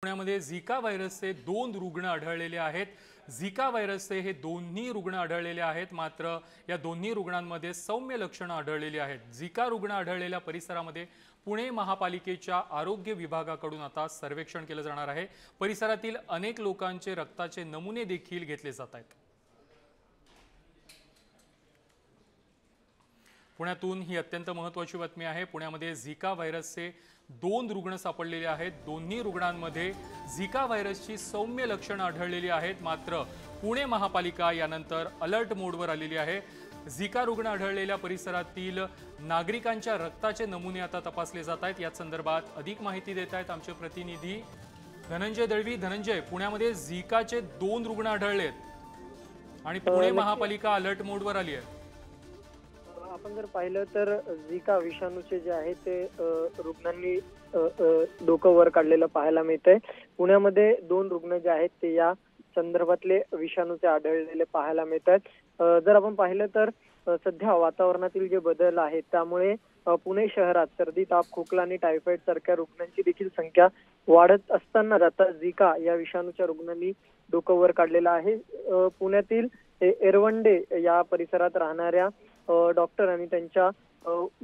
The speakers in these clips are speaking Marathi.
पुण्यामध्ये झिका व्हायरसचे 2 रुग्ण आढळलेले आहेत। झिका व्हायरसचे हे दोन्ही रुग्ण आढळलेले आहेत, मात्र या दोन्ही रुग्णांमध्ये सौम्य लक्षणे आढळलेली आहेत। झिका रुग्ण आढळलेल्या परिसरामध्ये पुणे महापालिकेच्या आरोग्य विभागाकडून आता सर्वेक्षण केले जाणार आहे। परिसरातील अनेक लोकांचे रक्ताचे नमुने देखील घेतले जात आहेत। पुण्यातून ही अत्यंत महत्त्वाची बातमी आहे। पुण्यामध्ये झिका व्हायरसचे 2 रुग्ण सापडलेले आहेत। दोन्ही रुग्णांमध्ये झिका व्हायरसची सौम्य लक्षणे आढळलेली आहेत, मात्र पुणे महापालिका यानंतर अलर्ट मोडवर आलेली आहे। झिका रुग्ण आढळलेल्या परिसरातील नागरिकांच्या रक्ताचे नमुने आता तपासले जात आहेत। या संदर्भात अधिक माहिती देत आहेत आमचे प्रतिनिधी धनंजय दळवी। धनंजय, पुण्यामध्ये झिकाचे 2 रुग्ण आढळलेत आणि पुणे महापालिका अलर्ट मोडवर आली आहे। आपण जर पाहिलं तर झिका विषाणूचे जे आहे ते रुग्णांनी डोकं वर काढलेलं पाहायला मिळतंय। पुण्यामध्ये 2 रुग्ण जे आहेत ते या संदर्भातले विषाणूचे आढळलेले पाहायला मिळतात। जर आपण पाहिलं तर सध्या वातावरणातील जे बदल आहेत त्यामुळे पुणे शहरात सर्दी, ताप, खोकला आणि टायफॉइड सारख्या रुग्णांची देखील संख्या वाढत असताना आता झिका या विषाणूच्या रुग्णांनी डोकं वर काढलेलं आहे। पुण्यातील एरवंडे या परिसरात राहणाऱ्या डॉक्टर आणि त्यांच्या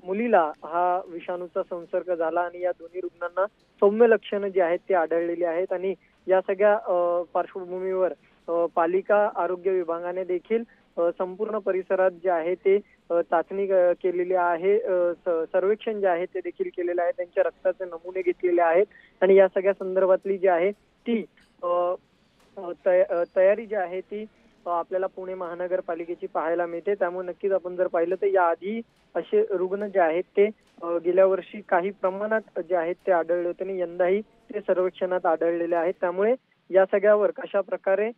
मुलीला हा विषाणूचा संसर्ग झाला आणि या दोन्ही रुग्णांना सौम्य लक्षणे जी आहेत ती आढळलेली आहेत आणि या सगळ्या पार्श्वभूमीवर पालिका आरोग्य विभागाने देखील संपूर्ण परिसरात जे आहे ते चाचणी केलेली आहे, सर्वेक्षण जे आहे ते देखील केलेले आहे, त्यांच्या रक्ताचे नमुने घेतलेले आहेत आणि या सगळ्या संदर्भातली जी आहे ती तयारी जी आहे ती आपल्याला पुणे महानगरपालिकेची पाहायला मिळते। त्यामुळे नक्कीच आपण जर पाहिलं तर याआधी असे रुग्ण जे आहेत ते गेल्या वर्षी काही प्रमाणात जे आहेत ते आढळले होते आणि यंदाही ते सर्वेक्षणात आढळलेले आहेत। त्यामुळे या सगळ्यावर कशा प्रकारे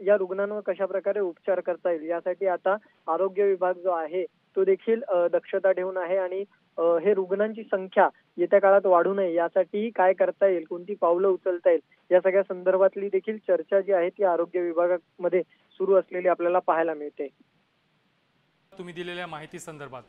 या रुग्णांवर कशा प्रकारे उपचार करता येईल यासाठी आता आरोग्य विभाग जो आहे तो देखील दक्षता ठेवून आहे आणि हे रुग्णांची संख्या येत्या काळात वाढू नये यासाठी काय करता येईल, कोणती पावलं उचलता येईल या सगळ्या संदर्भातली देखील चर्चा जी आहे ती आरोग्य विभागामध्ये सुरू असलेली आपल्याला पाहायला मिळते। तुम्ही दिलेल्या माहिती संदर्भात